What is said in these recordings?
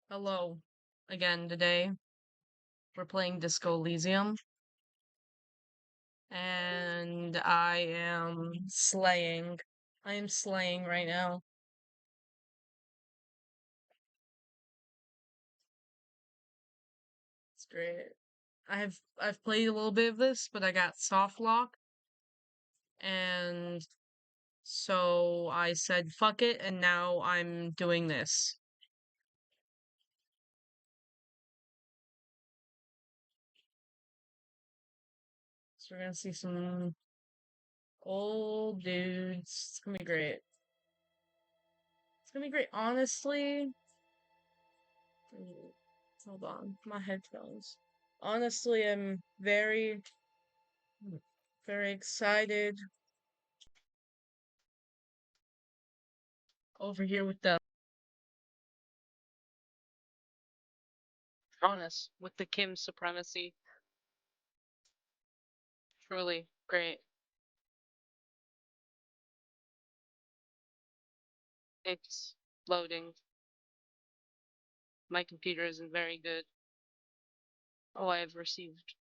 Hello again today. We're playing Disco Elysium, and I am slaying. I am slaying right now. It's great. I've played a little bit of this, but I got soft lock, and so I said fuck it, and now I'm doing this. So we're gonna see some old dudes. It's gonna be great. It's gonna be great. Honestly, hold on, my headphones. Honestly, I'm very excited over here with the Honest with the Kim supremacy. Truly great. It's loading. My computer isn't very good. Oh, I have received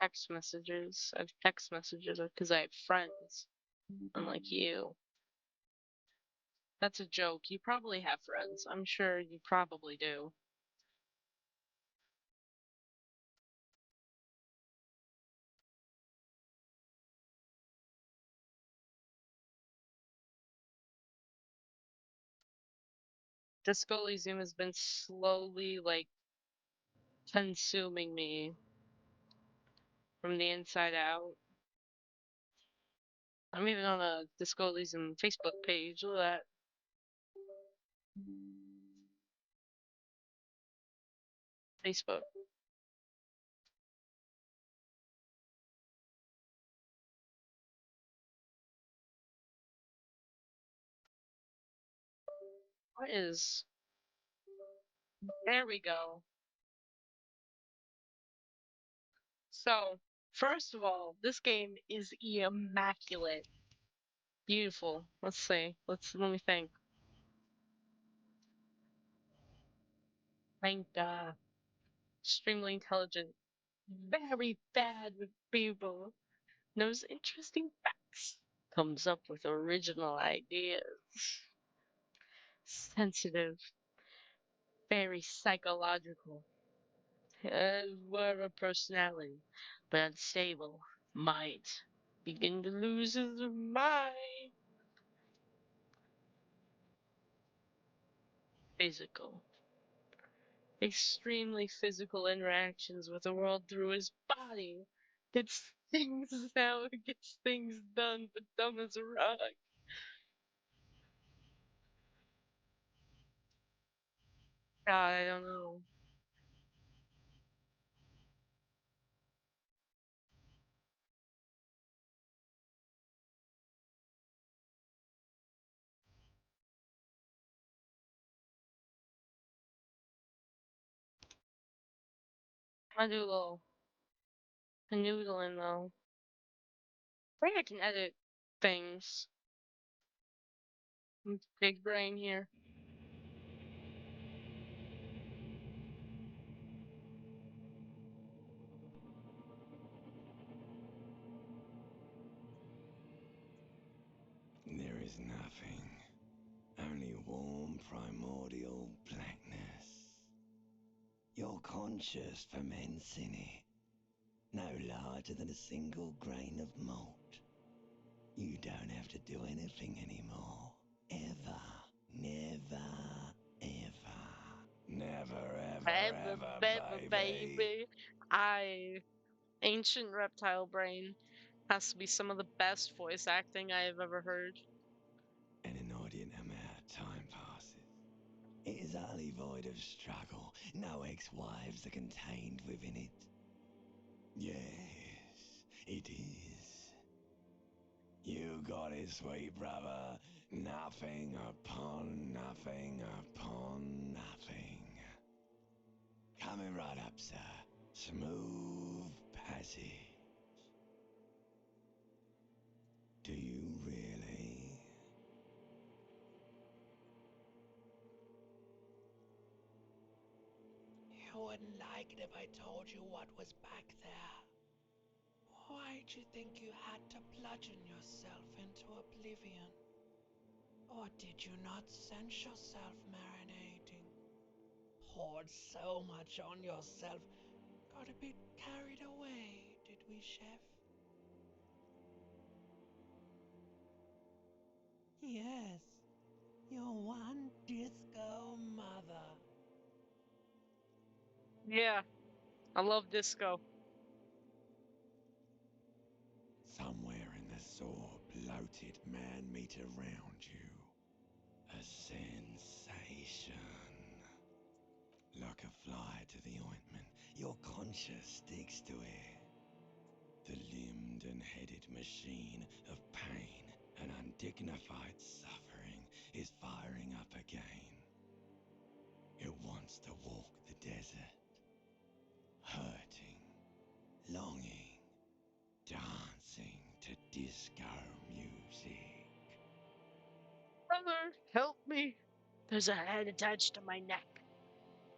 text messages. I have text messages because I have friends, unlike you. That's a joke. You probably have friends. I'm sure you probably do. Disco Elysium has been slowly, like, consuming me from the inside out. I'm even on a Disco Elysium Facebook page. Look at that. Facebook. What is. There we go. So, first of all, this game is immaculate. Beautiful. Let's see. Let me think. Thank God. Extremely intelligent. Very bad with people. Knows interesting facts. Comes up with original ideas. Sensitive. Very psychological. Were a personality, but unstable. Might begin to lose his mind. Physical. Extremely physical interactions with the world through his body. Gets things out, gets things done, but dumb as a rock. God, I don't know. I do a little canoodling though. I think I can edit things. Big brain here. There is nothing, only warm primordial blackness. Your conscious ferments in it, no larger than a single grain of malt. You don't have to do anything anymore. Ever. Never, ever. Never, ever, Ever, ever, ever, baby. baby. I Ancient Reptile Brain has to be some of the best voice acting I have ever heard. An inordinate amount of time passes. It is utterly void of struggle. No ex-wives are contained within it. Yes, it is. You got it, sweet brother. Nothing upon nothing upon nothing. Coming right up, sir. Smooth passage. Do you really? wouldn't like it if I told you what was back there. Why'd you think you had to bludgeon yourself into oblivion? Or did you not sense yourself marinating? Poured so much on yourself, got a bit carried away, did we, Chef? Yes, your one disco mother. Yeah, I love disco. Somewhere in the sore, bloated man meat around you. A sensation. Like a fly to the ointment, your conscience sticks to it. The limbed and headed machine of pain and undignified suffering is firing up again. It wants to walk the desert, hurting, longing, dancing to disco music. Brother, help me. There's a head attached to my neck.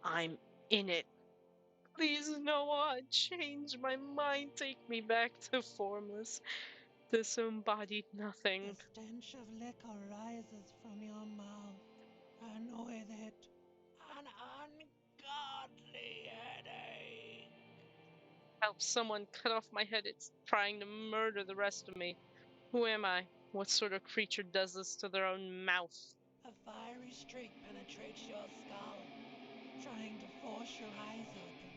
I'm in it. Please, Noah, change my mind. Take me back to formless, disembodied The nothing. stench of liquor rises from your mouth, and with it, an ungodly headache. Help someone cut off my head. It's trying to murder the rest of me. Who am I? What sort of creature does this to their own mouth? A fiery streak penetrates your skull, trying to force your eyes open.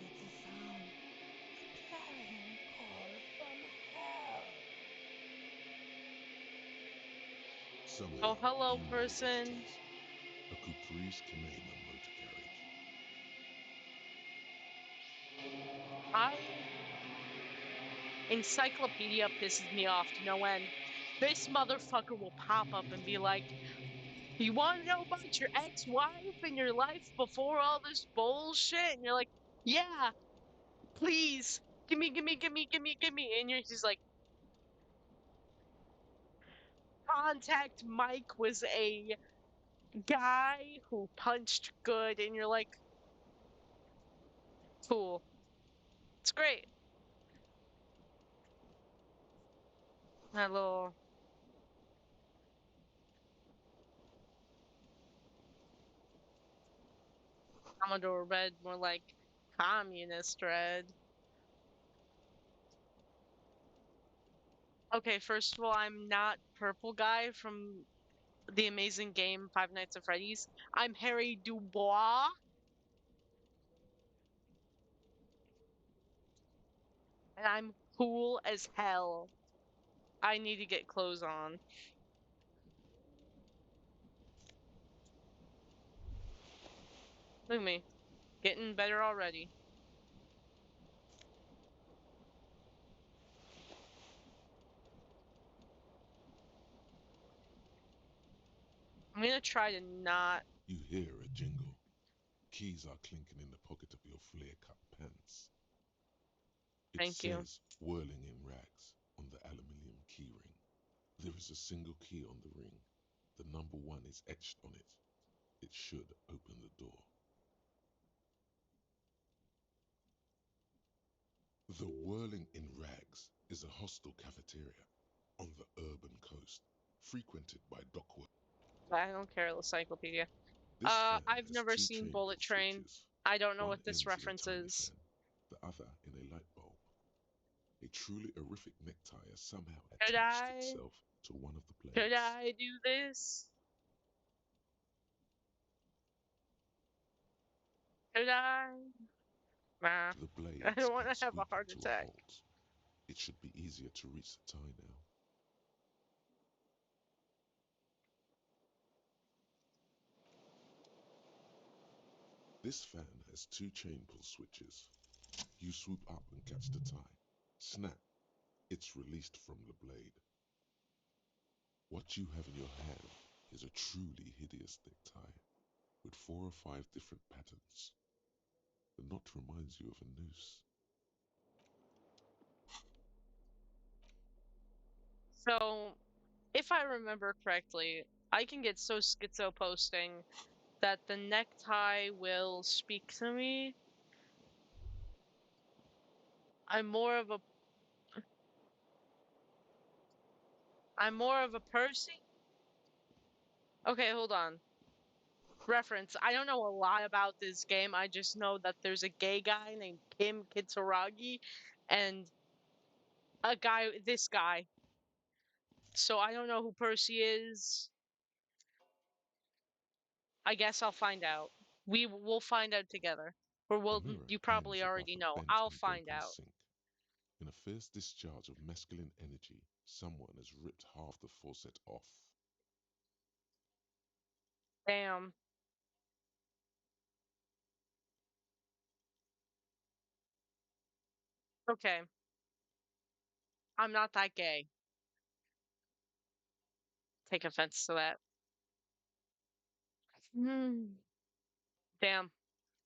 It's a sound, a clarion call from hell. Somehow, Oh, hello, you know what it person. is. A Caprice Canadian motor carriage. I Encyclopedia pisses me off to no end. This motherfucker will pop up and be like, "You want to know about your ex-wife and your life before all this bullshit?" And you're like, "Yeah, please, gimme, gimme, gimme, gimme, gimme." And he's like, "Contact Mike was a guy who punched good," and you're like, "Cool, it's great." That little Commodore Red, more like Communist Red. Okay, first of all, I'm not Purple Guy from the amazing game Five Nights at Freddy's. I'm Harry Dubois, and I'm cool as hell. I need to get clothes on. Look at me, getting better already. I'm gonna try to not. You hear a jingle. Keys are clinking in the pocket of your flare cut pants. It Thank you. says whirling in rags on the aluminium keyring. There is a single key on the ring. The number 1 is etched on it. It should open the door. The Whirling in Rags is a hostel cafeteria on the urban coast, frequented by dockworkers. I don't care, Encyclopedia. This fan I've has never 2 seen chain Bullet pull Train. switches. I don't know One what this ends in a reference tiny is. fan, the other in a light bulb. A truly horrific necktie has somehow Could attached I? itself to one of the Could blades. I do this? Could I? Nah. The I blades don't want come to have a squeaking heart to a attack. halt. It should be easier to reach the tie now. This fan has 2 chain pull switches. You swoop up and catch the tie. Snap, it's released from the blade. What you have in your hand is a truly hideous necktie with 4 or 5 different patterns. The knot reminds you of a noose. So, if I remember correctly, I can get so schizo posting That the necktie will speak to me. I'm more of a I'm more of a Percy. Okay, hold on. Reference. I don't know a lot about this game. I just know that there's a gay guy named Kim Kitsuragi and this guy. So I don't know who Percy is. I guess I'll find out. We'll find out together. Or The will mirror you hangs probably above already a know. bent I'll and find broken out. sink. In a fierce discharge of masculine energy, someone has ripped half the faucet off. Damn. Okay. I'm not that gay. Take offense to that. Hmm. Damn.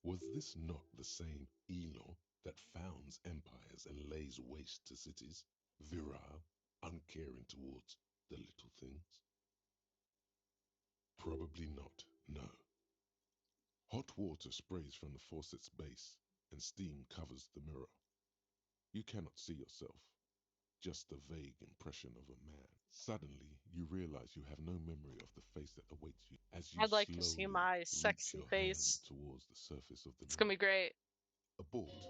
Was this not the same Elo that founds empires and lays waste to cities, virile, uncaring towards the little things? Probably not, no. Hot water sprays from the faucet's base, and steam covers the mirror. You cannot see yourself, just the vague impression of a man. Suddenly, you realize you have no memory of the face that awaits you as you I'd like to see slowly my reach sexy your hand face. towards the surface of the It's gonna mirror. be great. Abort.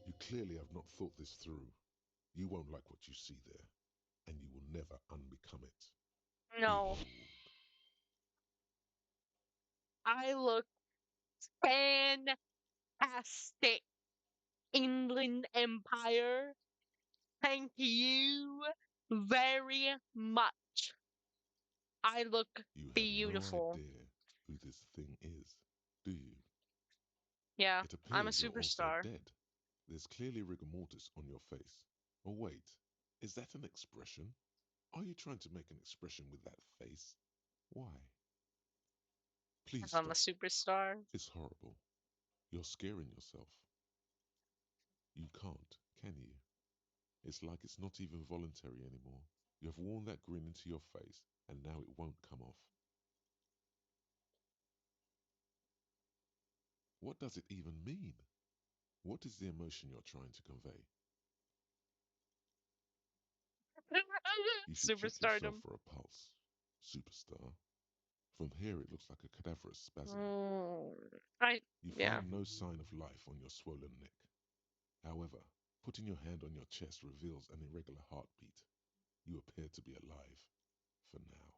You clearly have not thought this through. You won't like what you see there, and you will never unbecome it. No. Behold. I look fantastic. England Empire. Thank you very much. I look You have no beautiful. idea who this thing is, do you? Yeah, It I'm a appears you're also superstar. dead. There's clearly rigor mortis on your face. Oh, wait, is that an expression? Are you trying to make an expression with that face? Why? Please I'm a stop. superstar. It's horrible. You're scaring yourself. You can't, can you? It's like it's not even voluntary anymore. You have worn that grin into your face, and now it won't come off. What does it even mean? What is the emotion you're trying to convey? You should check yourself Superstardom. for a pulse, superstar. From here, it looks like a cadaverous spasm. Mm, I, You yeah. find no sign of life on your swollen neck. However, putting your hand on your chest reveals an irregular heartbeat. You appear to be alive for now.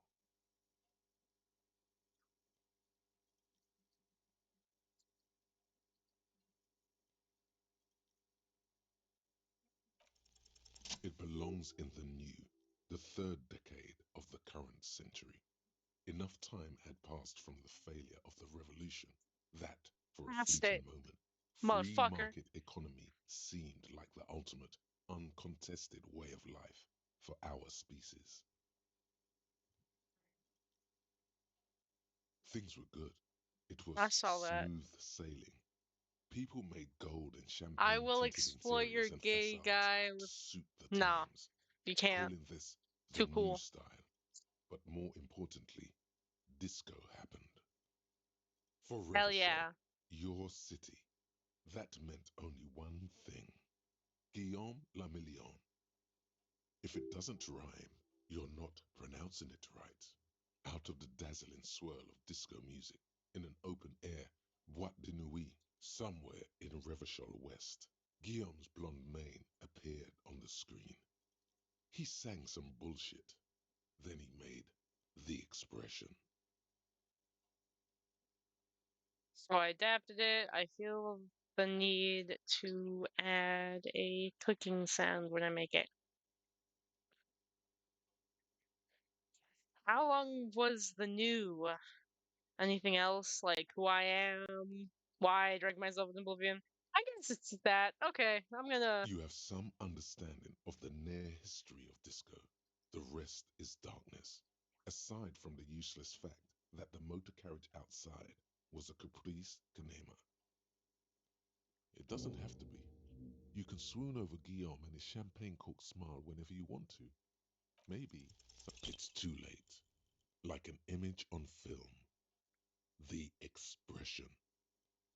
It belongs in the new, the third decade of the current century. Enough time had passed from the failure of the revolution that, for a Past fleeting it, moment, free motherfucker. market economy seemed like the ultimate, uncontested way of life for our species. Things were good. It I was saw that. smooth sailing. People made gold and I champagne will tinted exploit your interiors and gay facades guy to with. suit the Nah, times, you can't. calling this the Too new cool. style. But more importantly, disco happened. For Hell Revachol, yeah. your city, that meant only one thing. Guillaume Lamillion. If it doesn't rhyme, you're not pronouncing it right. Out of the dazzling swirl of disco music, in an open air boîte de nuit somewhere in Revachol West, Guillaume's blonde mane appeared on the screen. He sang some bullshit. Then he made the expression. So I adapted it. I feel the need to add a clicking sound when I make it. How long was the new? Anything else? Like who I am? Why I drag myself in oblivion? I guess it's that. Okay, I'm gonna. You have some understanding of the near history of disco. The rest is darkness. Aside from the useless fact that the motor carriage outside was a caprice canema. It doesn't have to be. You can swoon over Guillaume and his champagne cork smile whenever you want to. Maybe it's too late. Like an image on film. The expression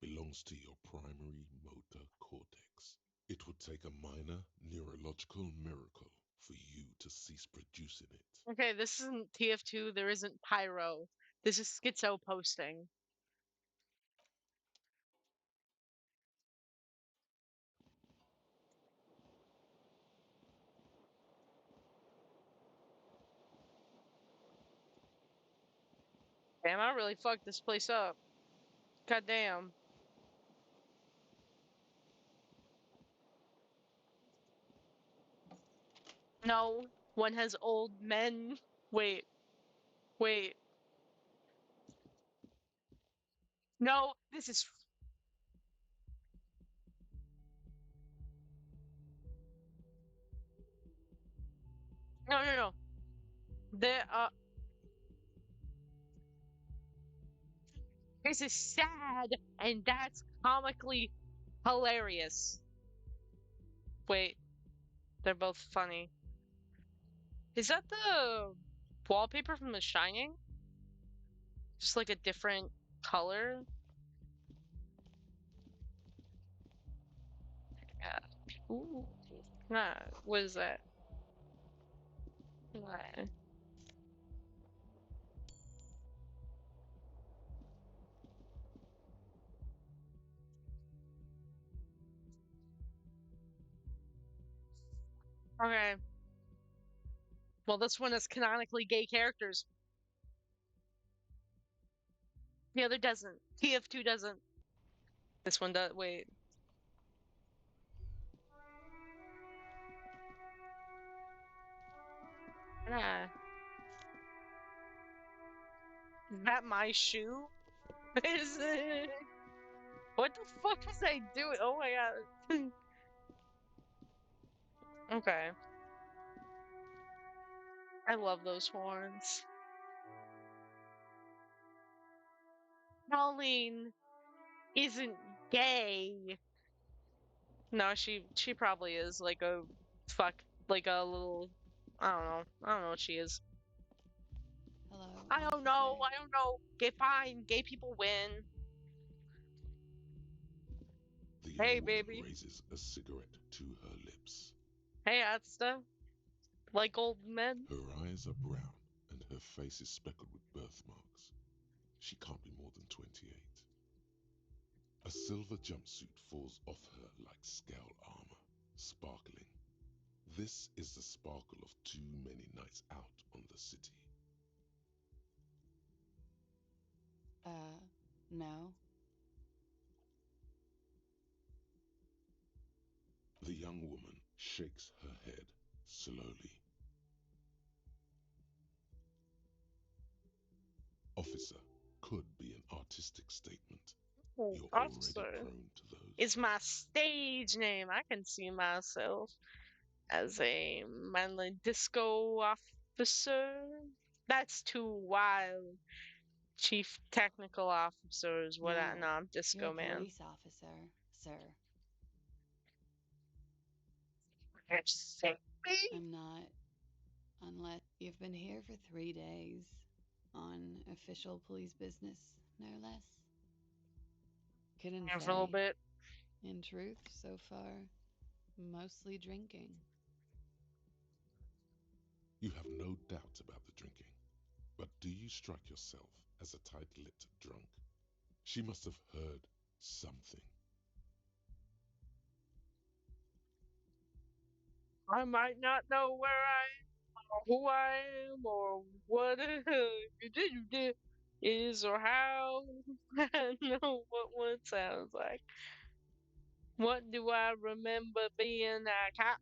belongs to your primary motor cortex. It would take a minor neurological miracle for you to cease producing it. Okay, this isn't TF2. There isn't pyro. This is schizo posting. Damn, I really fucked this place up. God damn. No, one has old men. Wait, wait. No, this is. No, no, no. The This is sad, and that's comically hilarious. Wait, they're both funny. Is that the wallpaper from The Shining? Just like a different color? Yeah. Ooh. Nah, what is that? Nah. Okay. Well, this one is canonically gay characters. The other doesn't. TF2 doesn't. This one does. Wait. Nah. Is that my shoe? Is it? What the fuck was I doing? Oh my god. Okay. I love those horns. Pauline isn't gay. No, she probably is like a fuck like a little I don't know what she is. Hello, I don't know. officer. I don't know. Gay fine. Gay people win. The Hey young woman baby. raises a cigarette to her lips. Hey Atsta. Like old men. Her eyes are brown and her face is speckled with birthmarks. She can't be more than 28. A silver jumpsuit falls off her like scale armor, sparkling. This is the sparkle of too many nights out on the city. Uh, no. The young woman shakes her head slowly. Officer could be an artistic statement. Oh, You're already officer prone to those. is my stage name. I can see myself as a manly disco officer. That's too wild. Chief technical officer is what I know. No. I'm You're a disco man. police officer, sir. It's sexy. I'm not, unless you've been here for 3 days on official police business, no less. Couldn't Yeah, for a little say. bit. In truth, so far, mostly drinking. You have no doubt about the drinking. But do you strike yourself as a tight-lipped drunk? She must have heard something. I might not know where I am, or who I am, or what it is, or how. I know what one sounds like. What do I remember being a cop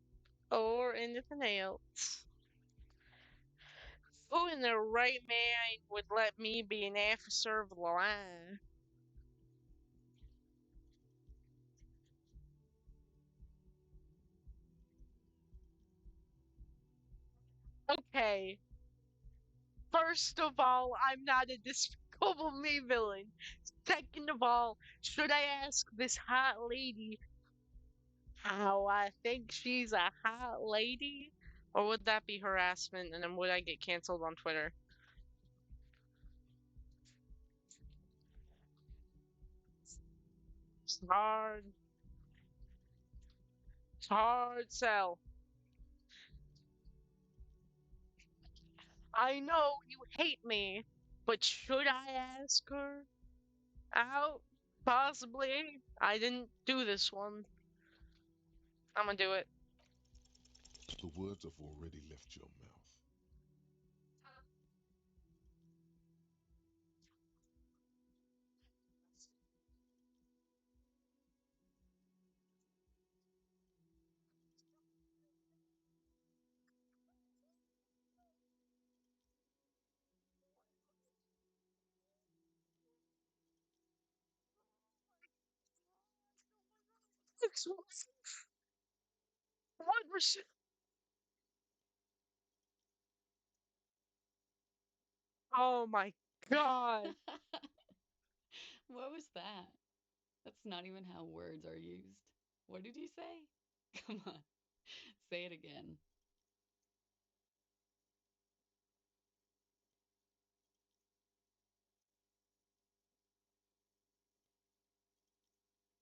or anything else? Who in their right mind would let me be an officer of the line? Okay, first of all, I'm not a despicable me villain. Second of all, should I ask this hot lady how I think she's a hot lady? Or would that be harassment and then would I get canceled on Twitter? It's hard. It's hard sell. I know you hate me, but should I ask her out? Possibly. I didn't do this one. I'm gonna do it. The words have already left your mouth. What was? Oh my god! What was that? That's not even how words are used. What did you say? Come on, say it again.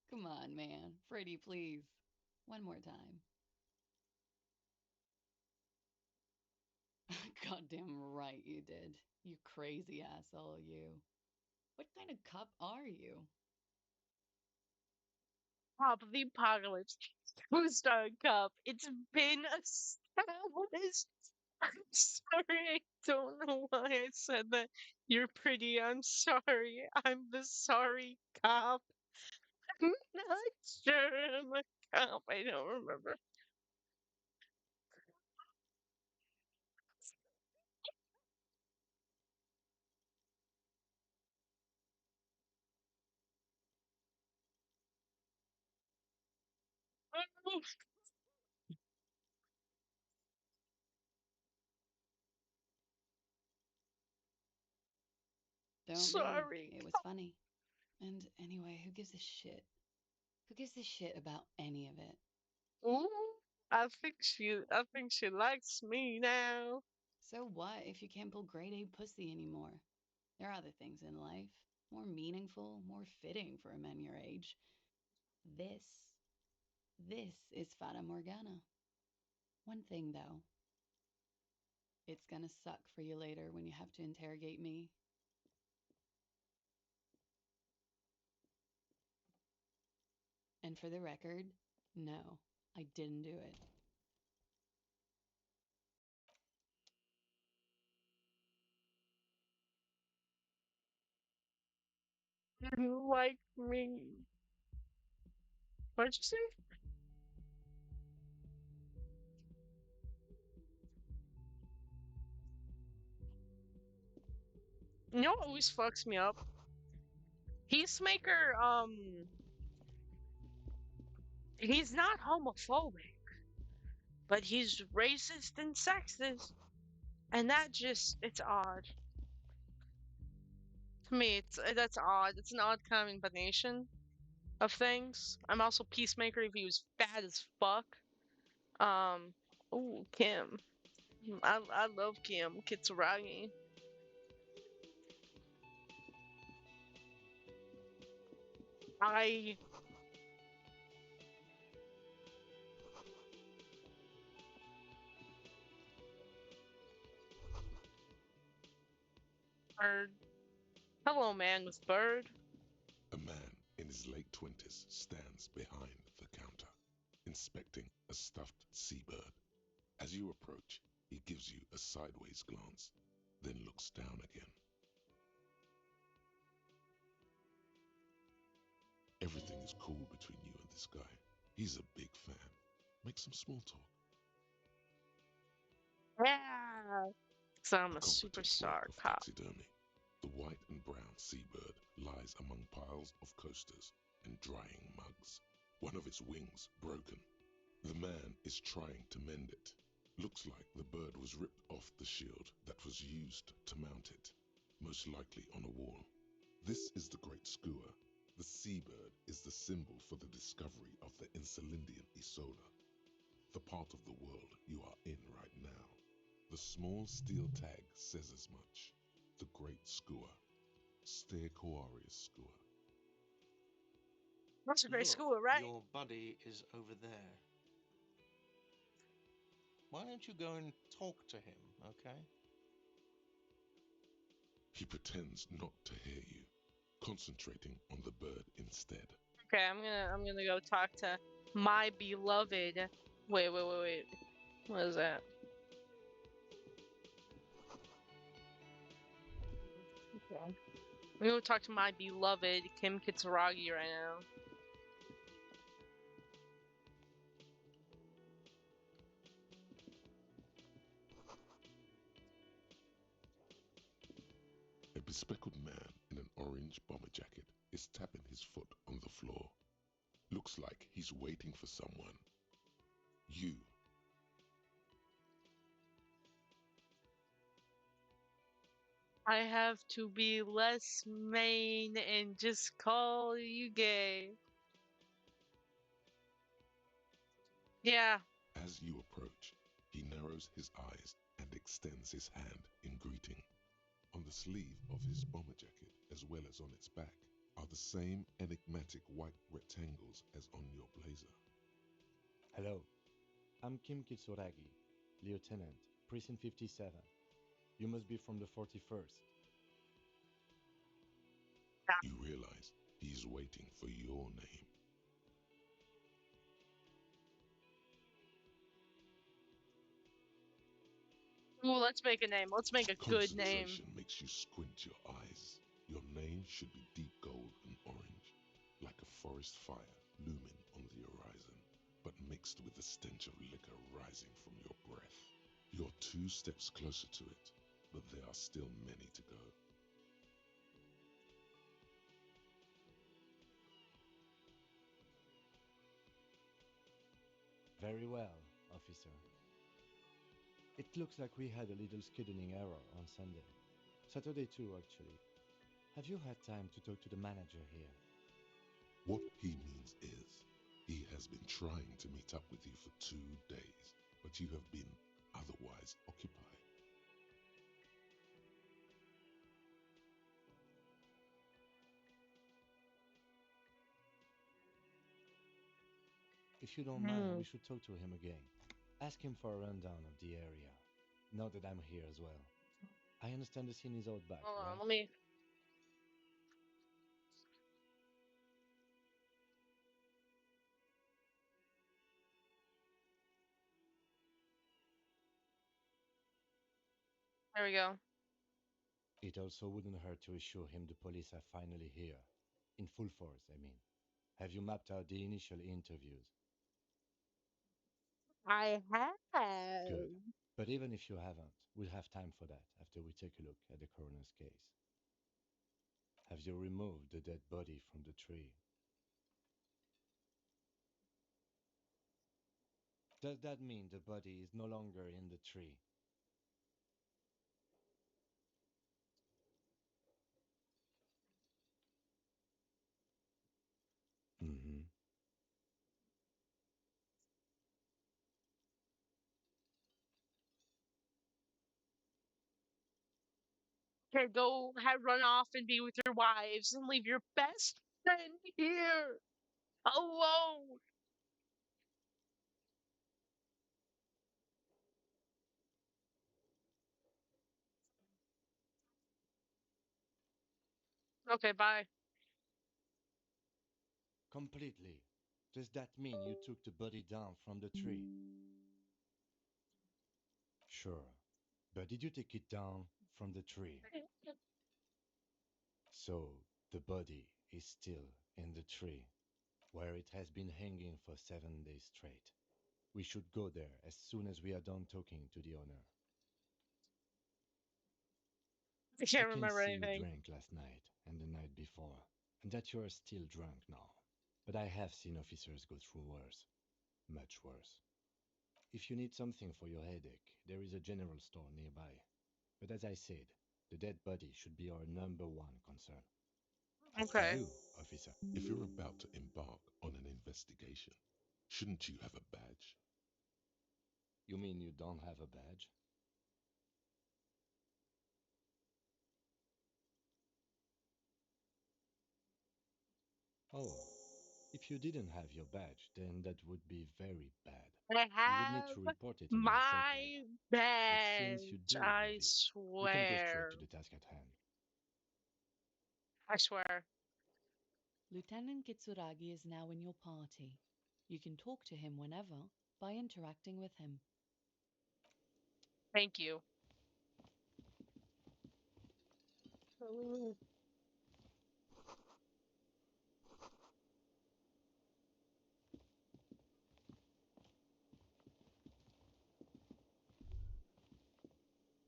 Come on, man. Freddie, please. One more time. Goddamn right you did. You crazy asshole, you. What kind of cup are you? Top of the apocalypse. Two-star cup. It's been established. I'm sorry. I don't know why I said that. You're pretty. I'm sorry. I'm the sorry cop. I'm not sure I'm a cop. I don't remember. Don't be. Sorry. It was funny. And anyway, who gives a shit? Who gives a shit about any of it? Ooh, I think she likes me now. So what if you can't pull grade A pussy anymore? There are other things in life, more meaningful, more fitting for a man your age. This, this is Fata Morgana. One thing though, it's gonna suck for you later when you have to interrogate me. And for the record, no, I didn't do it. You like me. What'd you say? You know what always fucks me up? Peacemaker, he's not homophobic, but he's racist and sexist. And that just, it's odd. To me, that's odd. It's an odd combination of things. I'm also Peacemaker if he was fat as fuck. Um, oh, Kim. I love Kim Kitsuragi. I Bird. Hello, man with bird. A man in his late 20s stands behind the counter, inspecting a stuffed seabird. As you approach, he gives you a sideways glance, then looks down again. Everything is cool between you and this guy. He's a big fan. Make some small talk. Yeah. So I'm A a competent superstar work of cop. taxidermy. The white and brown seabird lies among piles of coasters and drying mugs. One of its wings broken. The man is trying to mend it. Looks like the bird was ripped off the shield that was used to mount it, most likely on a wall. This is the Great Skua. The seabird is the symbol for the discovery of the Insulindian Isola, the part of the world you are in right now. The small steel tag says as much. The Great Skua. Stegosaurus Skua. That's a great Look, school, right? your buddy is over there. Why don't you go and talk to him, okay? He pretends not to hear you, concentrating on the bird instead. Okay, I'm gonna go talk to my beloved. Wait. What is that? Okay. I'm gonna go talk to my beloved Kim Kitsuragi right now. A bespectacled man in an orange bomber jacket is tapping his foot on the floor. Looks like he's waiting for someone. You. I have to be less main and just call you gay. Yeah. As you approach, he narrows his eyes and extends his hand in greeting. On the sleeve of his bomber jacket, as well as on its back, are the same enigmatic white rectangles as on your blazer. Hello, I'm Kim Kitsuragi, Lieutenant, Precinct 57. You must be from the 41st. You realize he's waiting for your name. Ooh, let's make a name. Let's make a good name. Concentration makes you squint your eyes. Your name should be deep gold and orange, like a forest fire looming on the horizon, but mixed with the stench of liquor rising from your breath. You're 2 steps closer to it, but there are still many to go. Very well, officer. It looks like we had a little scheduling error on Sunday. Saturday too, actually. Have you had time to talk to the manager here? What he means is, he has been trying to meet up with you for 2 days, but you have been otherwise occupied. If you don't mind, we Hmm. should talk to him again. Ask him for a rundown of the area. Now that I'm here as well. I understand the scene is out back, Hold on, right? let me. There we go. It also wouldn't hurt to assure him the police are finally here. In full force, I mean. Have you mapped out the initial interviews? I Good. have. But even if you haven't, we'll have time for that after we take a look at the coroner's case. Have you removed the dead body from the tree? Does that mean the body is no longer in the tree? Mm-hmm. Okay, go run off and be with your wives and leave your best friend here alone. Okay, bye. Completely. Does that mean you took the body down from the tree? Sure. But did you take it down from the tree? So the body is still in the tree, where it has been hanging for 7 days straight. We should go there as soon as we are done talking to the owner. I I can't can remember see you anything. drank last night and the night before, and that you are still drunk now. But I have seen officers go through worse, much worse. If you need something for your headache, there is a general store nearby. But as I said, the dead body should be our number one concern. After Okay. you, officer. If you're about to embark on an investigation, shouldn't you have a badge? You mean you don't have a badge? Oh, If you didn't have your badge, then that would be very bad. I You would need have to report it on your shortwave. my But since you badge. do I have it, we can go straight swear. to the task at hand. I swear. Lieutenant Kitsuragi is now in your party. You can talk to him whenever by interacting with him. Thank you.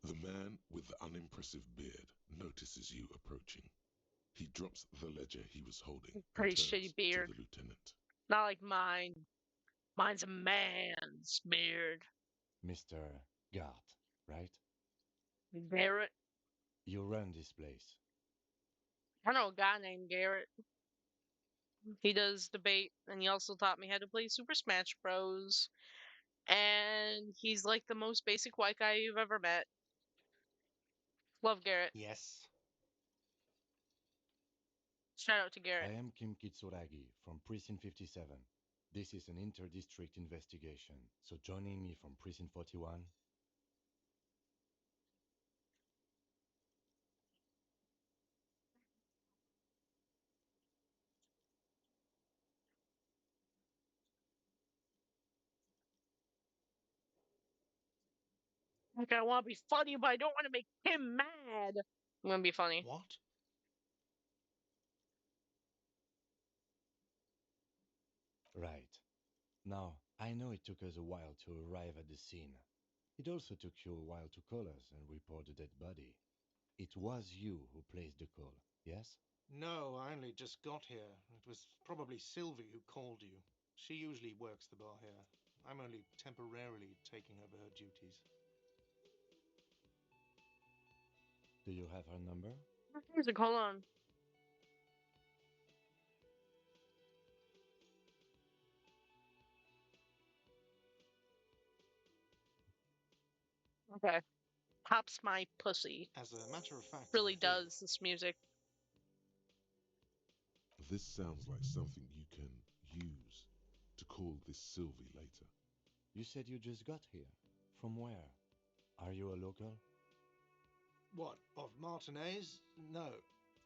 The man with the unimpressive beard notices you approaching. He drops the ledger he was holding and Pretty shitty turns to beard. the lieutenant. Not like mine. Mine's a man's beard. Mr. Gart, right? Garrett. You run this place. I know a guy named Garrett. He does debate, and he also taught me how to play Super Smash Bros. And he's like the most basic white guy you've ever met. Love Garrett. Yes. Shout out to I Garrett. am Kim Kitsuragi from Precinct 57. This is an inter-district investigation, so joining me from Precinct 41. Like, I want to be funny, but I don't want to make him mad. I'm gonna be funny. What? Right. Now, I know it took us a while to arrive at the scene. It also took you a while to call us and report the dead body. It was you who placed the call, yes? No, I only just got here. It was probably Sylvie who called you. She usually works the bar here. I'm only temporarily taking over her duties. Do you have her number? Music, hold on. Okay. Pops my pussy. As a matter of fact, I Really do. does, this music. This sounds like something you can use to call this Sylvie later. You said you just got here. From where? Are you a local? What, of Martinez? No,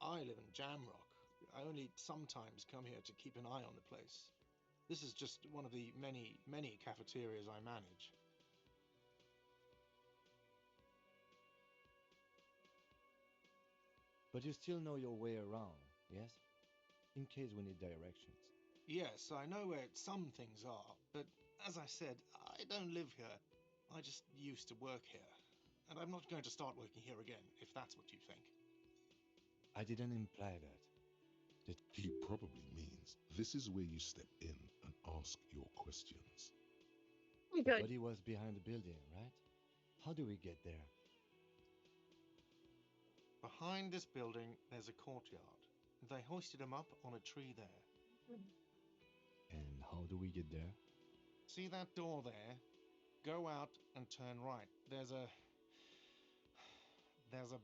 I live in Jamrock. I only sometimes come here to keep an eye on the place. This is just one of the many, many cafeterias I manage. But you still know your way around, yes? In case we need directions. Yes, I know where some things are, but as I said, I don't live here. I just used to work here. And I'm not going to start working here again, if that's what you think. I didn't imply that. He probably means this is where you step in and ask your questions. The Good. body was behind the building, right? How do we get there? Behind this building, there's a courtyard. They hoisted him up on a tree there. And how do we get there? See that door there? Go out and turn right. There's a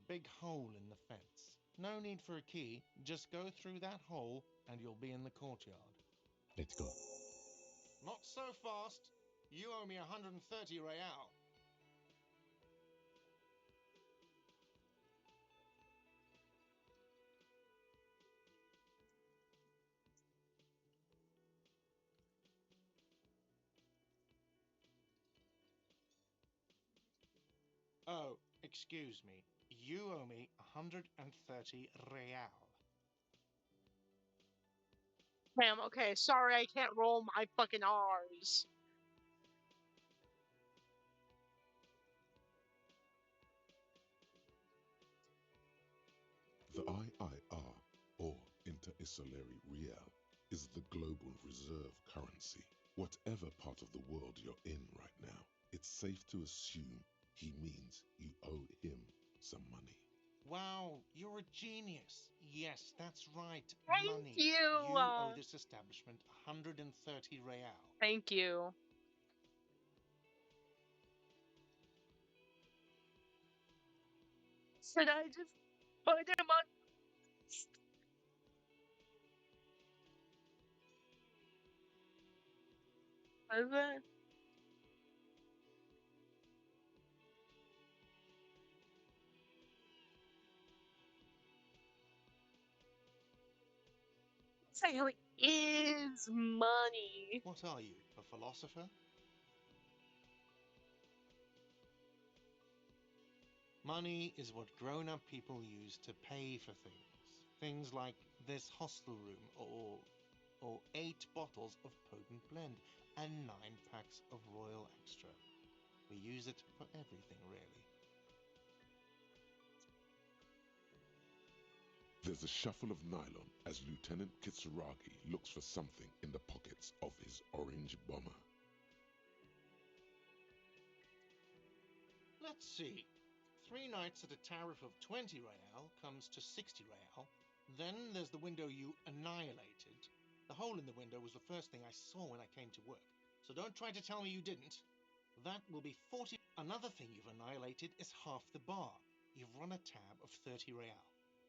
big hole in the fence. No need for a key. Just go through that hole and you'll be in the courtyard. Let's go. Not so fast. You owe me 130 real. Oh, excuse me. You owe me 130 real. Damn, okay, sorry I can't roll my fucking R's. The IIR, or Inter-Isolary Real, is the global reserve currency. Whatever part of the world you're in right now, it's safe to assume he means you owe him some money. Wow, you're a genius. Yes, that's right. Thank Money. you! You owe this establishment 130 real. Thank you. Should I just put him on? Is it? Exactly is money. What are you, a philosopher? Money is what grown up people use to pay for things. Things like this hostel room or 8 bottles of potent blend and 9 packs of Royal Extra. We use it for everything, really. There's a shuffle of nylon as Lieutenant Kitsuragi looks for something in the pockets of his orange bomber. Let's see. 3 nights at a tariff of 20 real comes to 60 real. Then there's the window you annihilated. The hole in the window was the first thing I saw when I came to work. So don't try to tell me you didn't. That will be 40. Another thing you've annihilated is half the bar. You've run a tab of 30 real.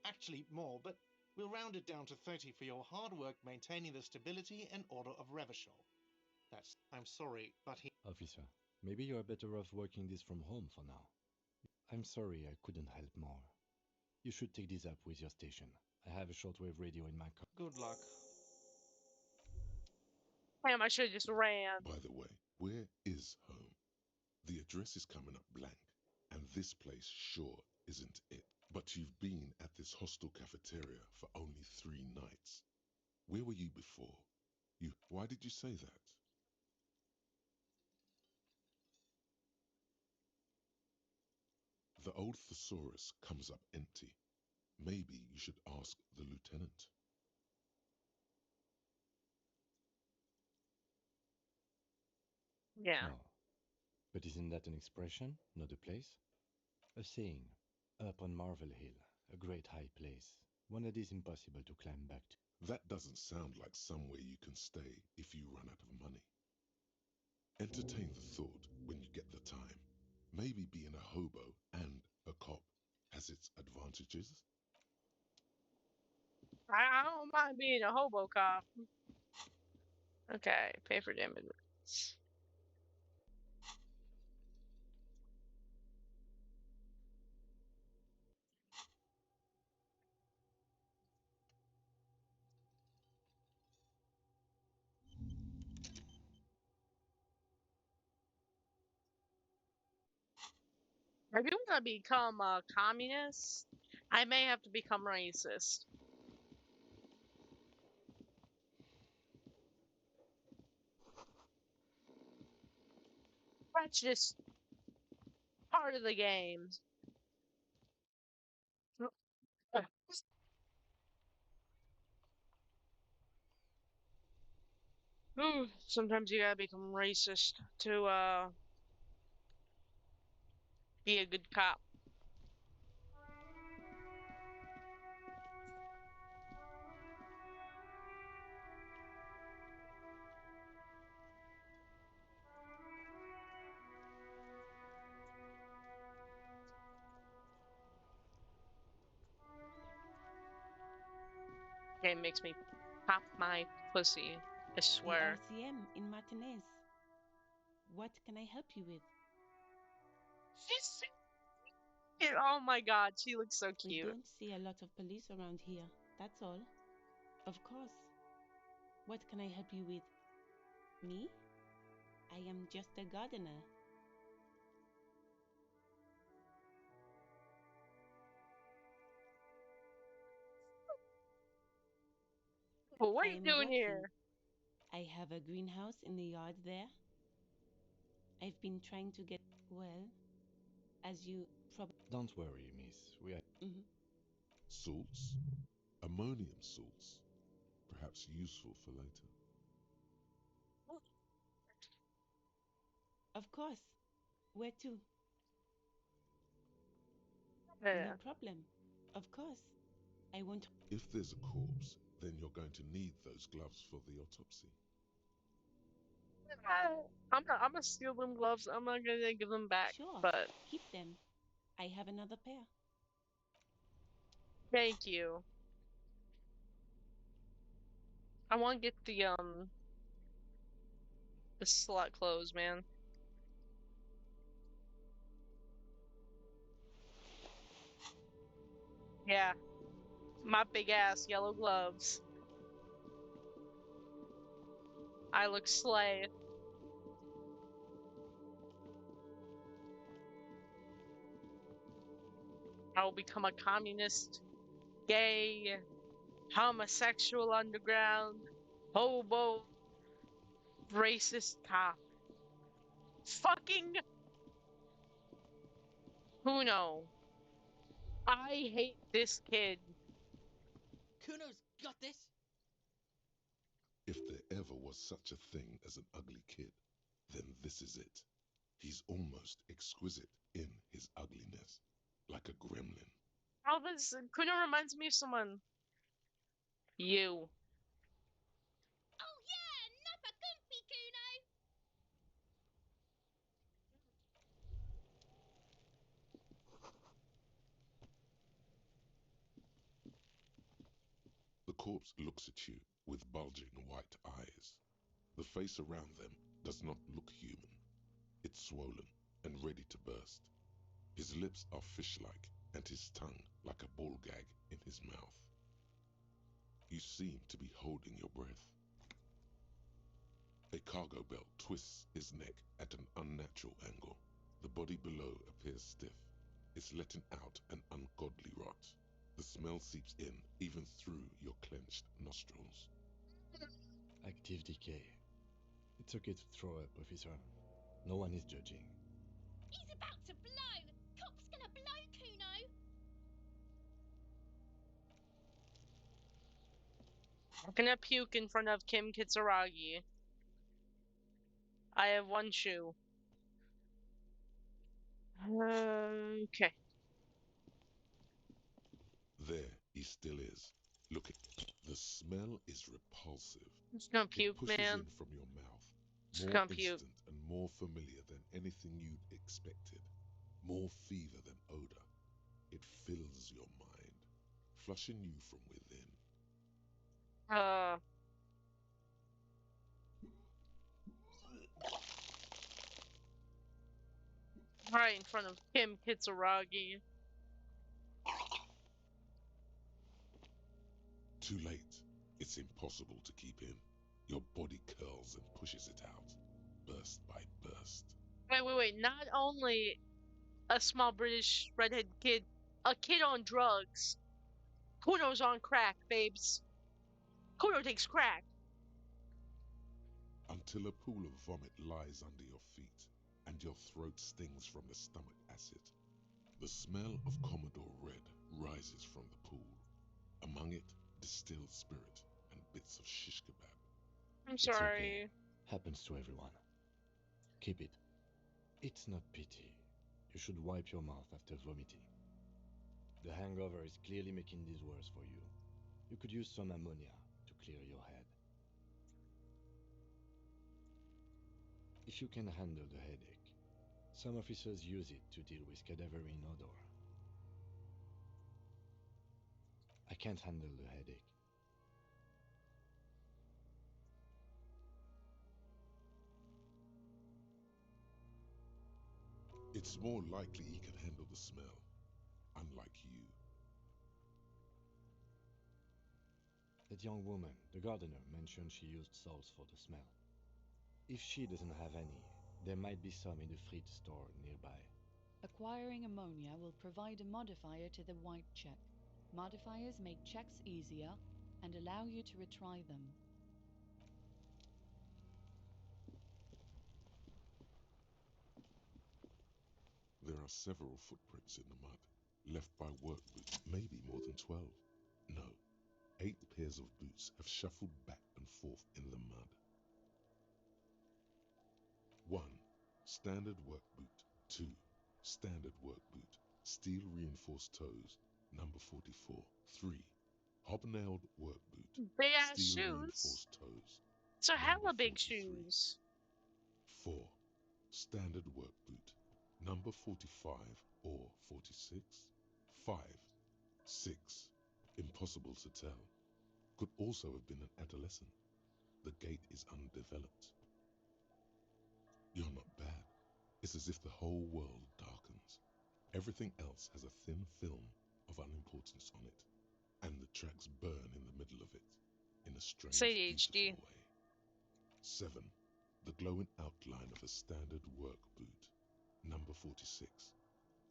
Actually, more, but we'll round it down to 30 for your hard work maintaining the stability and order of Revachol. I'm sorry, but he. Officer, maybe you are better off working this from home for now. I'm sorry I couldn't help more. You should take this up with your station. I have a shortwave radio in my car. Good luck. Damn, I should have just ran. By the way, where is home? The address is coming up blank, and this place sure isn't it. But you've been at this hostel cafeteria for only 3 nights. Where were you before? Why did you say that? The old thesaurus comes up empty. Maybe you should ask the lieutenant. Yeah. Oh, but isn't that an expression, not a place? A saying, up on Marvel Hill, a great high place, one that is impossible to climb back to. That doesn't sound like somewhere you can stay if you run out of money. Entertain the thought when you get the time. Maybe being a hobo and a cop has its advantages. I don't mind being a hobo cop. Okay, pay for damage. If you want to become a communist, I may have to become racist. That's just part of the game. Sometimes you gotta become racist to be a good cop. Game makes me pop my pussy. I The swear. RCM in Martinez. What can I help you with? She's oh my god, she looks so We cute. don't see a lot of police around here, that's all. Of course. What can I help you with? Me? I am just a gardener. What I are you am doing working. here? I have a greenhouse in the yard there. I've been trying to get, well, as you probably. Don't worry, miss. We are. Mhm. Salts? Ammonium salts. Perhaps useful for later. Of course. Where to? No Yeah. problem. Of course. I won't. If there's a corpse, then you're going to need those gloves for the autopsy. I'm gonna steal them gloves. I'm not gonna give them back, Sure. but Keep them. I have another pair. thank you. I want to get the The slut clothes, man. Yeah, my big ass yellow gloves. I look slay. I will become a communist, gay, homosexual underground, hobo, racist cop. Fucking who know? I hate this kid. Kuno's got this. If there ever was such a thing as an ugly kid, then this is it. He's almost exquisite in his ugliness, like a gremlin. How this Kuno reminds me of someone. You. Oh yeah, nappa comfy, Kuno. The corpse looks at you with bulging white eyes. The face around them does not look human. It's swollen and ready to burst. His lips are fish-like and his tongue like a ball gag in his mouth. You seem to be holding your breath. A cargo belt twists his neck at an unnatural angle. The body below appears stiff. It's letting out an ungodly rot. The smell seeps in even through your clenched nostrils. Active decay. It's okay to throw up, officer. No one is judging. He's about to blow. Cop's gonna blow, Kuno. I'm gonna puke in front of Kim Kitsuragi. I have one shoe. Okay. There he still is. Look, the smell is repulsive. I'm just gonna It puke, pushes man. in from your mouth, Just more gonna puke. instant and more familiar than anything you'd expected. More fever than odor. It fills your mind, flushing you from within. Uh, right in front of Kim Kitsuragi. Too late. It's impossible to keep in. Your body curls and pushes it out, burst by burst. Wait. Not only a small British redhead kid, a kid on drugs. Kuno's on crack, babes. Kuno takes crack. Until a pool of vomit lies under your feet and your throat stings from the stomach acid. The smell of Commodore Red rises from the pool. Among it, distilled spirit and bits of shish kebab. I'm It's okay. sorry. Happens to everyone. Keep it. It's not pity. You should wipe your mouth after vomiting. The hangover is clearly making this worse for you. You could use some ammonia to clear your head. If you can handle the headache, some officers use it to deal with cadaverine odor. I can't handle the headache. It's more likely he can handle the smell, unlike you. That young woman, the gardener, mentioned she used salts for the smell. If she doesn't have any, there might be some in the fridge store nearby. Acquiring ammonia will provide a modifier to the white check. Modifiers make checks easier and allow you to retry them. There are several footprints in the mud, left by work boots, maybe more than 12. No, 8 pairs of boots have shuffled back and forth in the mud. 1. Standard work boot. 2. Standard work boot. Steel reinforced toes, number 44. 3. Hobnailed work boot. Big ass Steel shoes. reinforced toes, It's a number hella big 43. shoes. 4. Standard work boot, number 45 or 46. 5. 6. Impossible to tell. Could also have been an adolescent. The gait is undeveloped. You're not bad. It's as if the whole world darkens. Everything else has a thin film of unimportance on it, and the tracks burn in the middle of it, in a It's strange, beautiful ADHD. way. 7. The glowing outline of a standard work boot, number 46.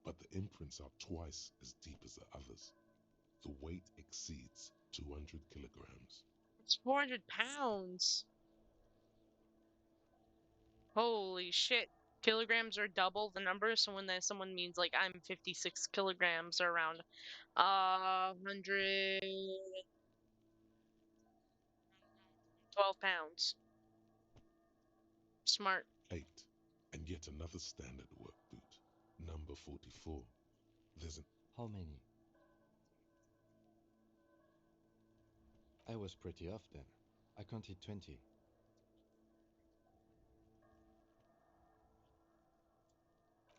But the imprints are twice as deep as the others. The weight exceeds 200 kilograms. It's 400 pounds. Holy shit. Kilograms are double the number, so when someone means like I'm 56 kilograms or around 112 pounds. Smart. 8. And yet another standard work boot, number 44. There's an How many? I was pretty off then. I counted 20.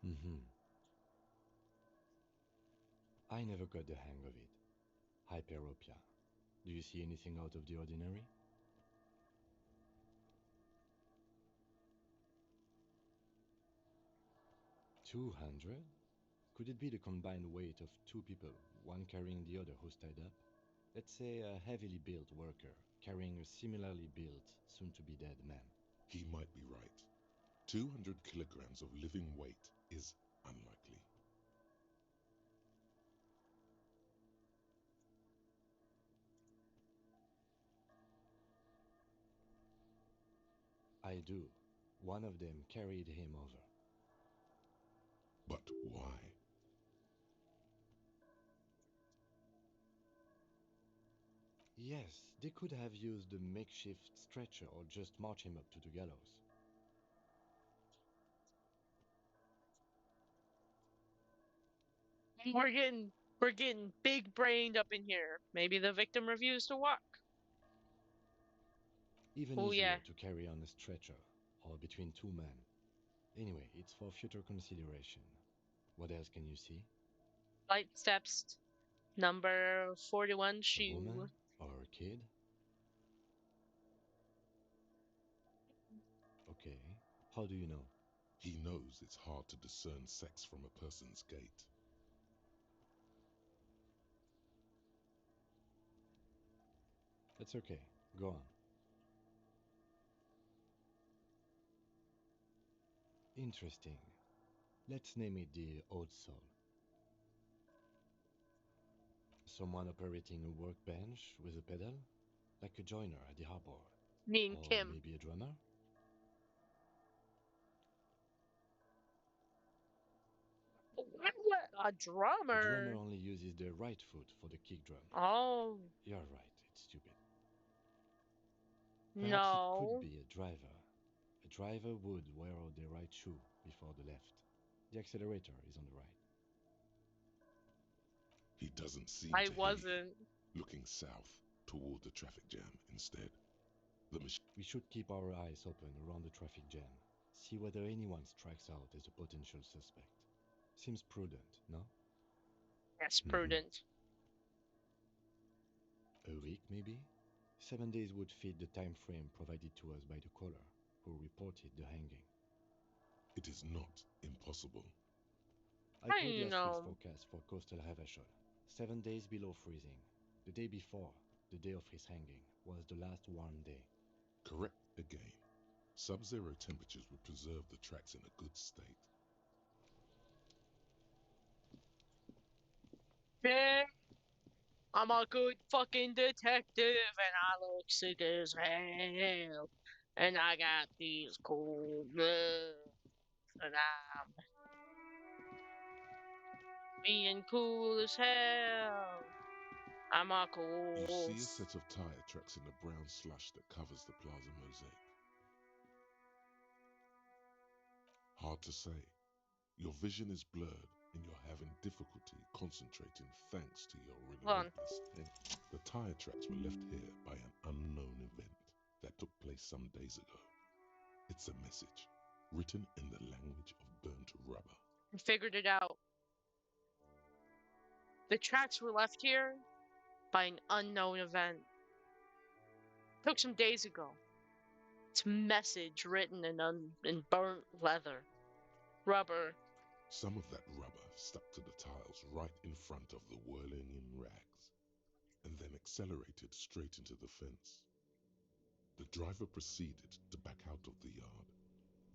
Mm-hmm. I never got the hang of it. Hyperopia. Do you see anything out of the ordinary? 200? Could it be the combined weight of two people, one carrying the other who's tied up? Let's say a heavily built worker carrying a similarly built, soon to be dead man. He might be right. 200 kilograms of living weight is unlikely. I do. One of them carried him over. But why? Yes, they could have used a makeshift stretcher or just march him up to the gallows. We're getting big brained up in here. Maybe the victim refused to walk. Even Oh yeah. easier to carry on a stretcher or between two men. Anyway, it's for future consideration. What else can you see? Light steps. Number 41 A shoe. woman or a kid? Okay. How do you know? He knows it's hard to discern sex from a person's gait. That's okay. Go on. Interesting. Let's name it the Old Soul. Someone operating a workbench with a pedal, like a joiner at the harbor. Me and Or Kim. maybe a drummer? What? A A drummer drummer. only uses the right foot for the kick drum. Oh You're right, it's stupid. Perhaps it could no. be a driver. A driver would wear the right shoe before the left. The accelerator is on the right. He doesn't seem I to hear you, wasn't. looking south toward the traffic jam instead. The machine. We should keep our eyes open around the traffic jam. See whether anyone strikes out as a potential suspect. Seems prudent, no? That's Mm-hmm. prudent. A week, maybe? 7 days would fit the time frame provided to us by the caller, who reported the hanging. It is not impossible. I How do pulled you last week's know? forecast for coastal Havashol. 7 days below freezing. The day before, the day of his hanging, was the last warm day. Correct again. Sub-zero temperatures would preserve the tracks in a good state. Yeah, I'm a good fucking detective and I look sick as hell. And I got these cool gloves and I'm being cool as hell. I'm a You cool. see a set of tire tracks in the brown slush that covers the plaza mosaic. Hard to say. Your vision is blurred and you're having difficulty concentrating thanks to your Hold on. relentless head. The tire tracks were left here by an unknown event that took place some days ago. It's a message, written in the language of burnt rubber. I figured it out. The tracks were left here by an unknown event. Took some days ago. Its message written in burnt leather. Rubber. Some of that rubber stuck to the tiles right in front of the whirling in rags, and then accelerated straight into the fence. The driver proceeded to back out of the yard,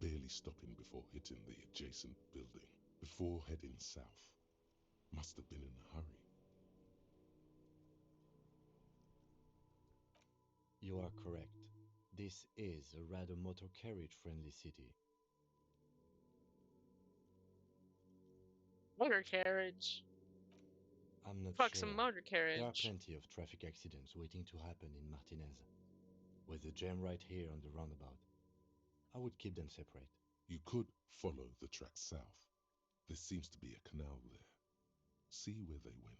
barely stopping before hitting the adjacent building, before heading south. Must have been in a hurry. You are correct. This is a rather motor carriage friendly city. Motor carriage. I'm not Fuck some sure. motor There are carriage. plenty of traffic accidents waiting to happen in Martinez, with a jam right here on the roundabout. I would keep them separate. You could follow the track south. There seems to be a canal there. See where they went.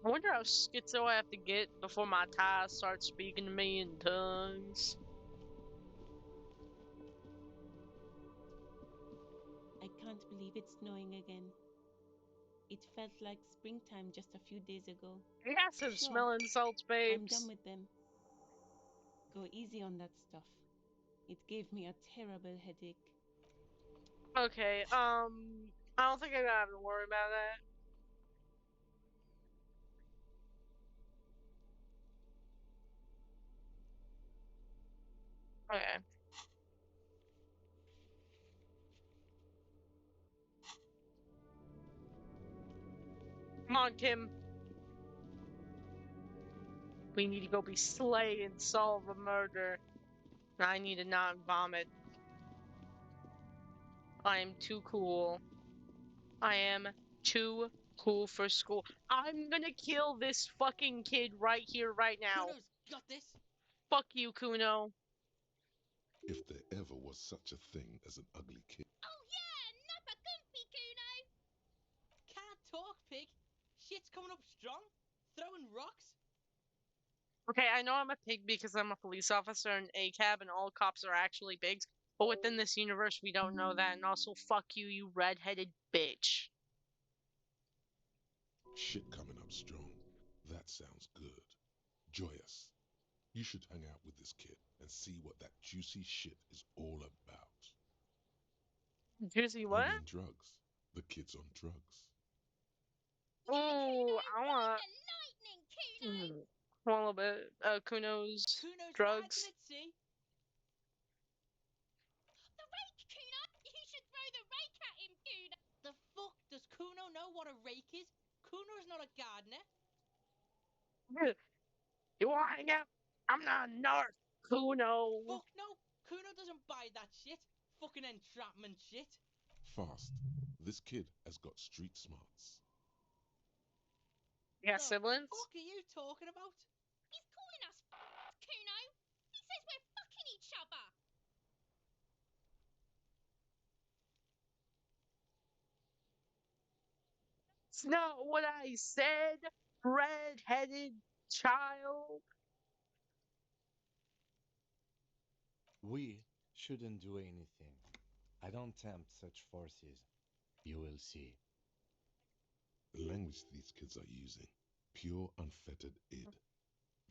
I wonder how schizo I have to get before my tires start speaking to me in tongues. I can't believe it's snowing again. It felt like springtime just a few days ago. You got some Sure, smelling salts, I'm done babes. with them. Go easy on that stuff. It gave me a terrible headache. Okay, I don't think I gotta have to worry about that. Okay. Come on, Kim. We need to go be Slay and solve a murder. I need to not vomit. I am too cool. I am too cool for school. I'm gonna kill this fucking kid right here, right now. Kuno's got this. Fuck you, Kuno. If there ever was such a thing as an ugly kid. Oh yeah, Nappa Gumpy Kuno! Can't talk, pig. Shit's coming up strong. Throwing rocks. Okay, I know I'm a pig because I'm a police officer in ACAB and all cops are actually pigs, but within this universe we don't know that, and also fuck you, you redheaded bitch. Shit coming up strong. That sounds good. Joyous. You should hang out with this kid and see what that juicy shit is all about. Juicy I what? mean drugs. The kid's on drugs. Yeah, Ooh, Kuno! I Ride want the lightning, Kuno! a little bit. Kuno's Kuno's riding drugs. it, see? The rake, Kuno! You should throw the rake at him, Kuno! The fuck? Does Kuno know what a rake is? Kuno's not a gardener. You want to hang out? I'm not a narc, Kuno. Fuck no. Kuno doesn't buy that shit. Fucking entrapment shit. Fast. This kid has got street smarts. You got The siblings? fuck are you talking about? He's calling us Kuno! He says we're fucking each other! It's not what I said, red-headed child. We shouldn't do anything. I don't tempt such forces. You will see. The language these kids are using. Pure unfettered id.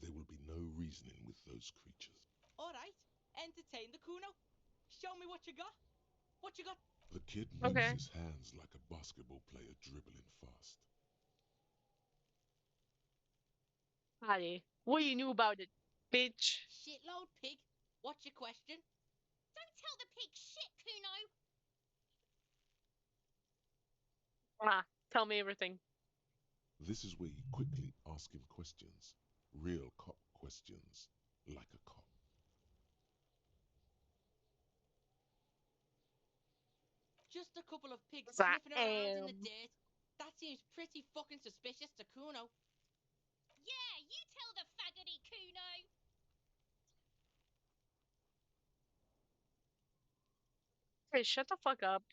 There will be no reasoning with those creatures. Alright. Entertain the Kuno. Show me what you got. What you got? The kid moves Okay. his hands like a basketball player dribbling fast. Honey, what do you knew about it, bitch? Shitload pig. What's your question? Don't tell the pig shit, Kuno! Ah, tell me everything. This is where you quickly ask him questions. Real cop questions. Like a cop. Just a couple of pigs 'Cause I sniffing around in the am. dirt. That seems pretty fucking suspicious to Kuno. Yeah, you tell the faggoty, Kuno! Hey, shut the fuck up.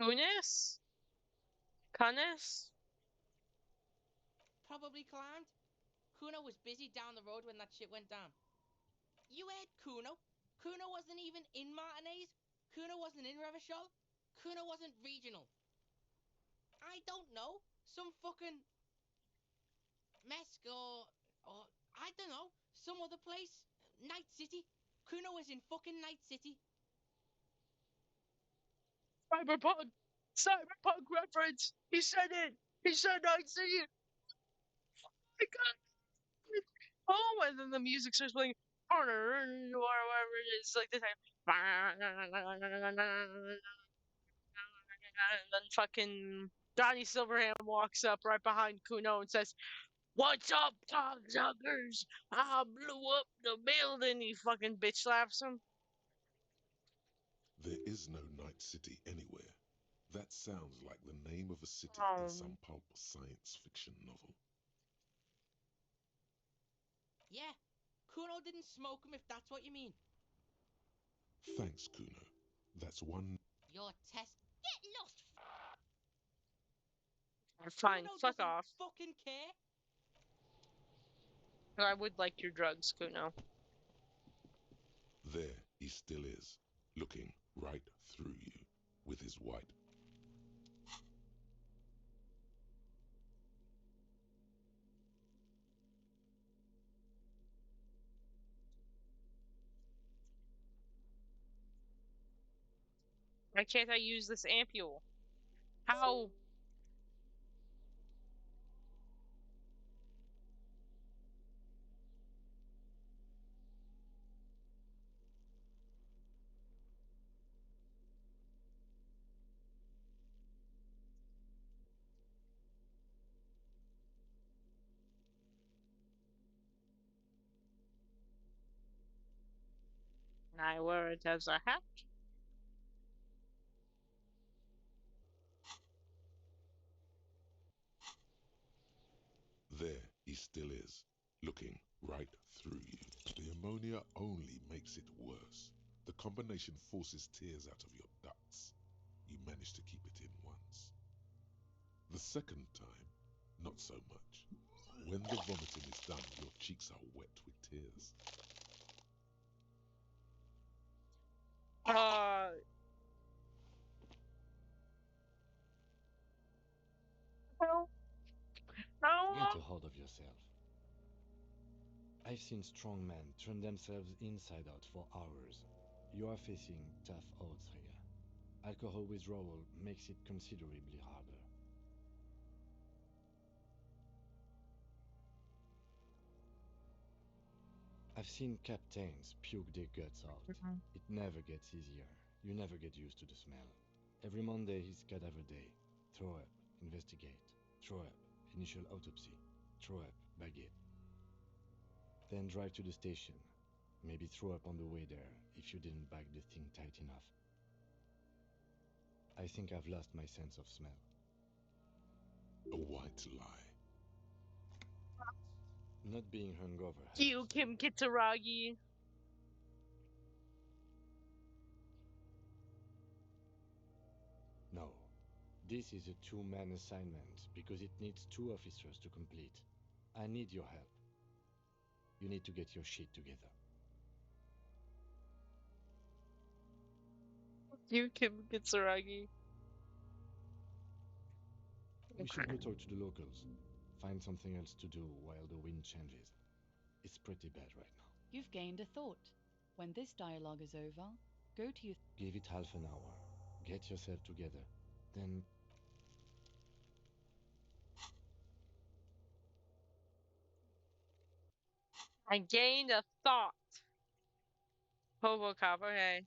Kunis? Kunis? Probably climbed. Kuno was busy down the road when that shit went down. You heard Kuno. Kuno wasn't even in Martinez. Kuno wasn't in Revachol. Kuno wasn't regional. I don't know. Some fucking Mesk or I don't know. Some other place. Night City. Kuno was in fucking Night City. Cyberpunk! Cyberpunk reference! He said it! He said I see it! My God! Oh, and then the music starts playing. Or whatever it is, like this time. And then fucking Johnny Silverhand walks up right behind Kuno and says, "What's up, cocksuckers? I blew up the building." He fucking bitch slaps him. There is no Night City anywhere. That sounds like the name of a city in some Um, pulp science fiction novel. Yeah, Kuno didn't smoke him if that's what you mean. Thanks, Kuno. That's one. Your test. Get lost, fine, Kuno fuck doesn't off. fucking care. I would like your drugs, Kuno. There he still is, looking right through you with his white. Why can't I use this ampule? How? I wear it as a hat. There he still is, looking right through you. The ammonia only makes it worse. The combination forces tears out of your ducts. You manage to keep it in once. The second time, not so much. When the vomiting is done, your cheeks are wet with tears. Uh, no, Get no. a hold of yourself. I've seen strong men turn themselves inside out for hours. You are facing tough odds here. Alcohol withdrawal makes it considerably harder. I've seen captains puke their guts out. It never gets easier. You never get used to the smell. Every Monday is cadaver day. Throw up, investigate. Throw up, initial autopsy. Throw up, bag it. Then drive to the station. Maybe throw up on the way there if you didn't bag the thing tight enough. I think I've lost my sense of smell. A white lie. Not being hungover You, helps. Kim Kitsuragi. No. This is a two-man assignment because it needs two officers to complete. I need your help. You need to get your shit together. You, Kim Kitsuragi. We should go talk to the locals. Find something else to do while the wind changes. It's pretty bad right now. You've gained a thought. When this dialogue is over, go to your Give it half an hour. Get yourself together. Then I gained a thought. Hobocop, okay.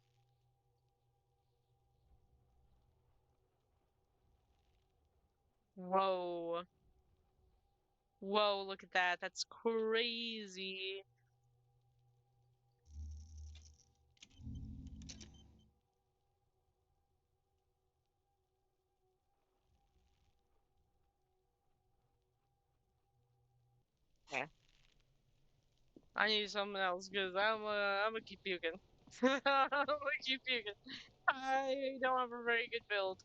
Whoa. Whoa, look at that. That's crazy. Yeah. I need something else because I'm gonna keep puking. I'm gonna keep puking. I don't have a very good build.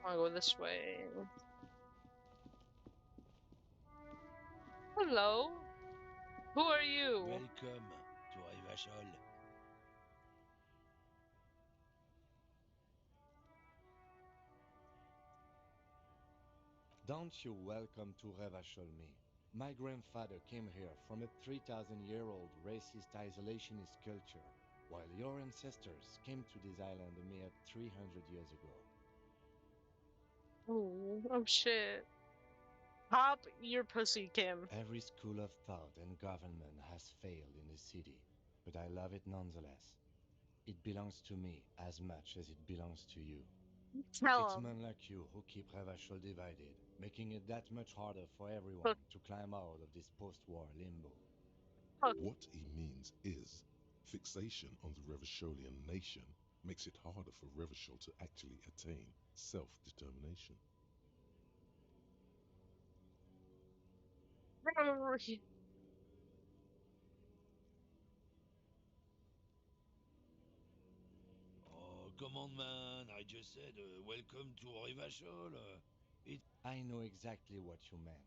I'll go this way. Hello. Who are you? Welcome to Rivachol. Don't you welcome to Revachol me. My grandfather came here from a 3,000-year-old racist isolationist culture, while your ancestors came to this island a mere 300 years ago. Oh shit. Pop your pussy, Kim. Every school of thought and government has failed in this city, but I love it nonetheless. It belongs to me as much as it belongs to you. It's Tell him. men like you who keep Revachol divided, making it that much harder for Cook, everyone to climb out of this post-war limbo. cook. What he means is fixation on the Revacholian nation makes it harder for Revachol to actually attain self-determination. Oh, come on, man. I just said, welcome to Rivachol. I know exactly what you meant.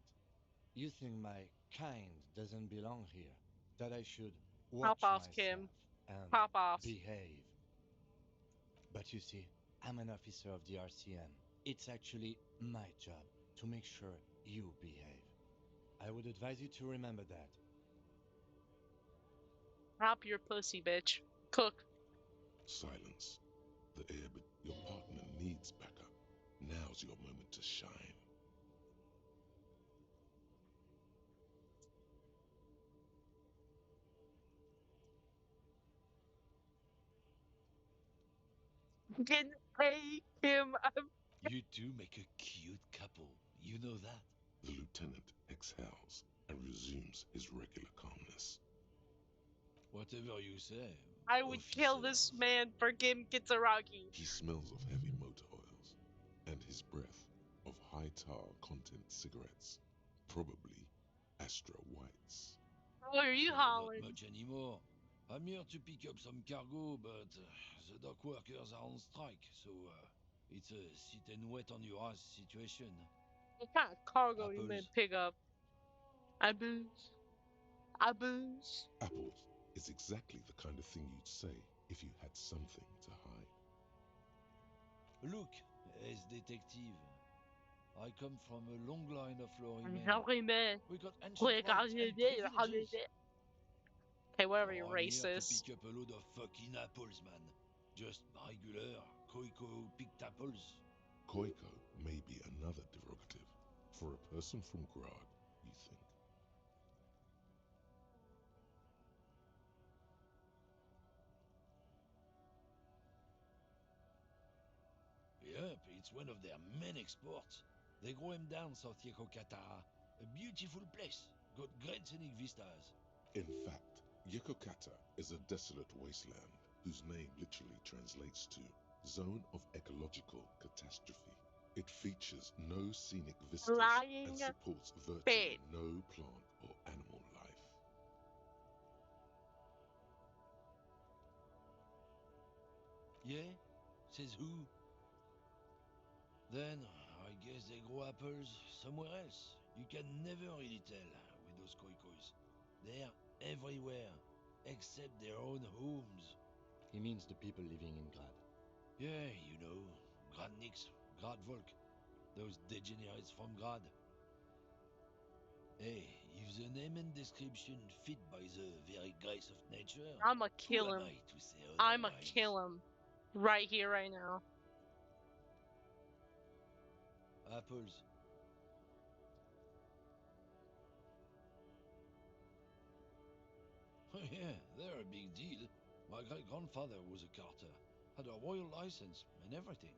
You think my kind doesn't belong here, that I should Pop watch off, Kim. myself and Pop off. behave. But you see, I'm an officer of the RCM. It's actually my job to make sure you behave. I would advise you to remember that. Pop your pussy, bitch. Cook. Silence. The air, but your partner needs backup. Now's your moment to shine. Get hey, Kim. You two make a cute couple. You know that? The lieutenant exhales and resumes his regular calmness. Whatever you say, I would kill this officers. man for Kim Kitsuragi. He smells of heavy motor oils and his breath of high tar content cigarettes, probably Astra Whites. What are you Oh, not hollering? much anymore. I'm here to pick up some cargo, but the dock workers are on strike, so it's a sit and wait on your ass situation. What kind of cargo you may Apples? pick up? I booze. I booze. Apples is exactly the kind of thing you'd say if you had something to hide. Look, as detective, I come from a long line of lorrymen. Sorry, man. We got ancient Quick, rights and privileges. okay, whatever, you Oh, I'm here to racist. pick up a load of fucking apples, man. Just regular Koiko picked apples. Koiko may be another derogative for a person from Grad, you think. Yep, it's one of their main exports. They grow 'em down South Yekokata. A beautiful place. Got great scenic vistas. In fact, Yekokata is a desolate wasteland whose name literally translates to Zone of Ecological Catastrophe. It features no scenic vistas and Lying supports virtually bitch. no plant or animal life. Yeah? Says who? Then I guess they grow apples somewhere else. You can never really tell with those koikos. They're everywhere, except their own homes. He means the people living in Grad. Yeah, you know, Gradniks, Gradvolk, those degenerates from Grad. Hey, if the name and description fit by the very grace of nature, I'ma who kill am him. I to say I'ma otherwise? kill him. Right here, right now. Apples. Yeah, they're a big deal. My great-grandfather was a carter, had a royal license and everything.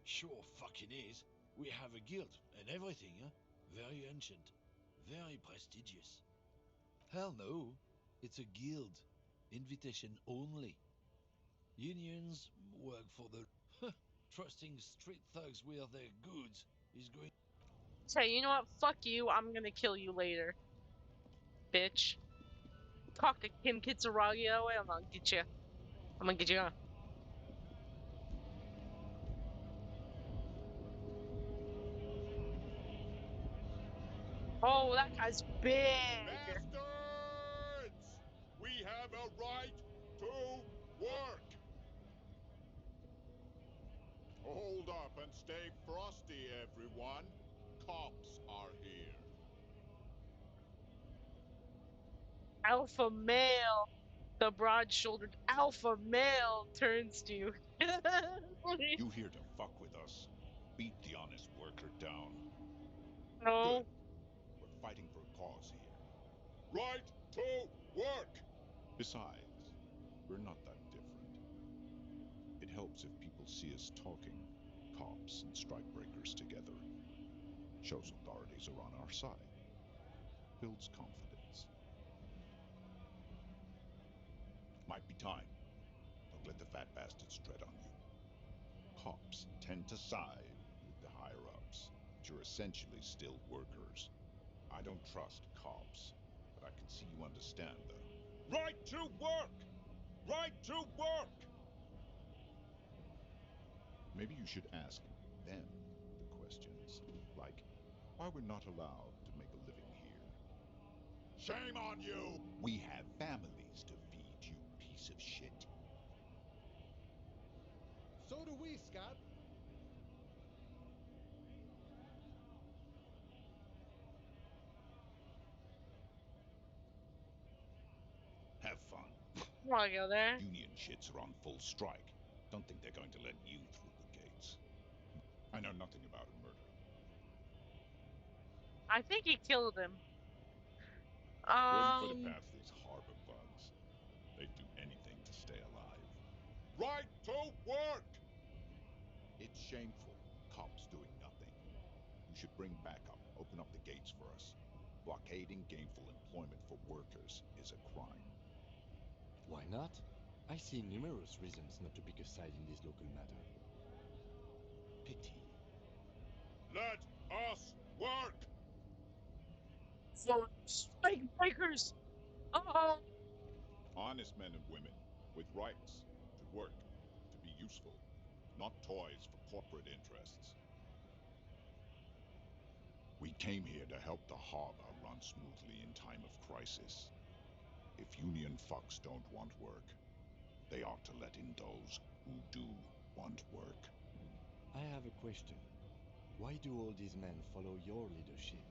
Sure fucking is. We have a guild and everything, huh? Very ancient, very prestigious. Hell no, it's a guild. Invitation only. Unions work for the... Trusting street thugs with their goods is going... Say, you know what? Fuck you. I'm gonna kill you later, bitch. Talk to Kim Kitsuragi that way. I'm gonna get you. I'm gonna get you. Oh, that guy's big. Bastards! We have a right to work! Hold up and stay frosty, everyone. Cops are here. Alpha male. The broad-shouldered alpha male turns to you. You here to fuck with us? Beat the honest worker down. No. Good. We're fighting for a cause here. Right to work! Besides, we're not that different. It helps if people see us talking, cops and strikebreakers together. Shows authorities are on our side. Builds confidence. Might be time. Don't let the fat bastards tread on you. Cops tend to side with the higher-ups, but you're essentially still workers. I don't trust cops, but I can see you understand the right to work! Right to work! Maybe you should ask them the questions, like why we're not allowed to make a living here. Shame on you! We have families to feed, you piece of shit. So do we, Scab. Have fun. Wanna go there? Union shits are on full strike. Don't think they're going to let you through the gates. I know nothing about a murder. I think he killed him. Wouldn't put it past these harbor bugs. They'd do anything to stay alive. Right to work! It's shameful. Cops doing nothing. You should bring backup. Open up the gates for us. Blockading gainful employment for workers is a crime. Why not? I see numerous reasons not to pick a side in this local matter. Pity. Let us work! For strikebreakers. Oh. Honest men and women with rights to work, to be useful, not toys for corporate interests. We came here to help the harbor run smoothly in time of crisis. If union fucks don't want work, they ought to let in those who do want work. I have a question. Why do all these men follow your leadership?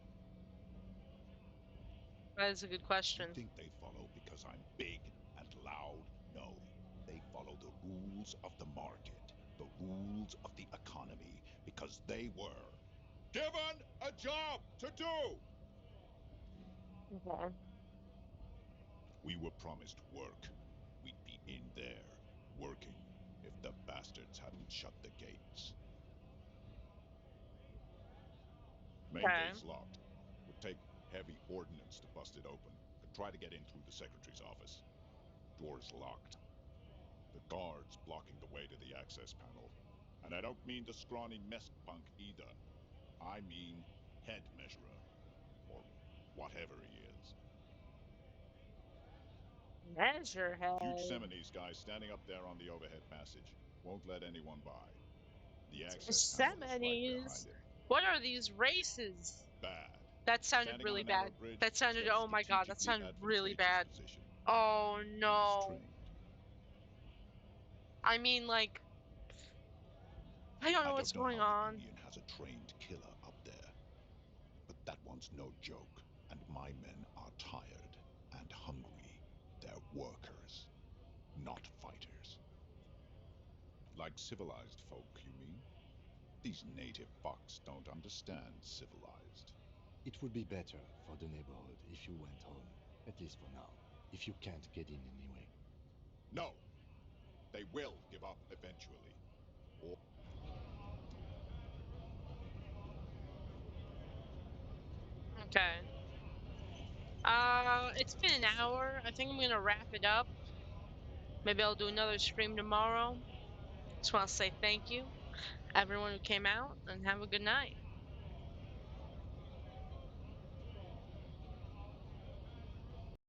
That is a good You question. think they follow because I'm big and loud? No. They follow the rules of the market, the rules of the economy, because they were given a job to do. Okay. We were promised work. We'd be in there, working, if the bastards hadn't shut the gates. Main Okay. gate's locked. Would take heavy ordnance to bust it open. Could try to get in through the secretary's office. Door's locked. The guard's blocking the way to the access panel. And I don't mean the scrawny mess punk either. I mean head measurer. Or whatever he is. Huge Measurehead. Seminoles guy standing up there on the overhead passage. Won't let anyone by. The access panel is right Seminies. behind him. What are these races? Bad. That sounded Standing on really a narrow bad. bridge, That he's sounded, got a oh my god, that strategically sounded really advantageous bad. position. Oh He's no. trained. I mean, like, I don't I know don't what's know going how the on. Union has a trained killer up there, but that one's no joke, and my men are tired and hungry. They're workers, not fighters. Like civilized folk, you mean? These native fucks don't understand civilized. It would be better for the neighborhood if you went home, at least for now, if you can't get in anyway. No, they will give up eventually. Or Okay. It's been an hour. I think I'm gonna wrap it up. Maybe I'll do another stream tomorrow. Just want to say thank you, everyone who came out, and have a good night.